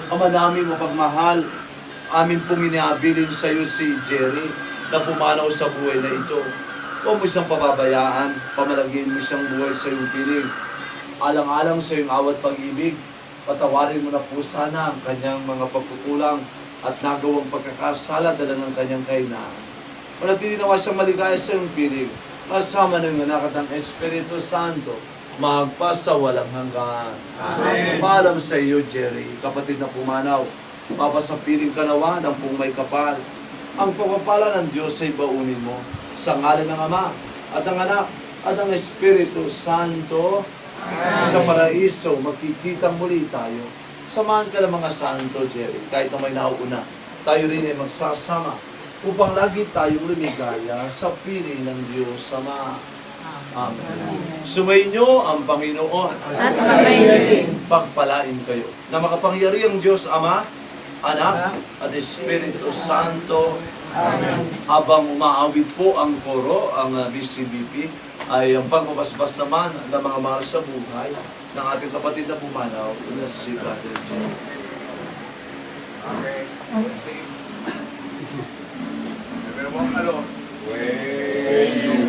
Ama namin mapagmahal, amin pong iniabilin sa iyo si Jerry na pumanaw sa buhay na ito. Huwag mo siyang pababayaan, pamalagin mo siyang buhay sa iyong piling. Alang-alang sa iyong awat pag-ibig, patawarin mo na po sana ang kanyang mga pagkukulang at nagawang pagkakasala dala ng kanyang kahinaan. Manatili nawa siyang maligaya sa iyong piling, kasama ng anak at ng Espiritu Santo, magpasa walang hanggan. Amen. Paalam sa iyo, Jerry, kapatid na pumanaw, papasapiling ka nawa ng pong may kapal. Ang pagpapala ng Diyos ay baunin mo sa ngalan ng Ama at ng Anak at ng Espiritu Santo. Amen. Sa paraiso, magkikita muli tayo. Samahan ka ng mga santo, Jerry, kahit na may nauuna. Tayo rin ay magsasama upang lagi tayong lumigaya sa piling ng Diyos Ama. Amen. Sumainyo ang Panginoon At sumayin. pagpalain kayo na makapangyarihang Diyos Ama, Anak at Espiritu Santo. Amen. Habang umaawit po ang koro, ang BCBP, ay ang pagbabasbas naman ng mga mahal sa buhay ng ating kapatid na pumanaw na si Brother Jim. Okay. Pero mo ano? When you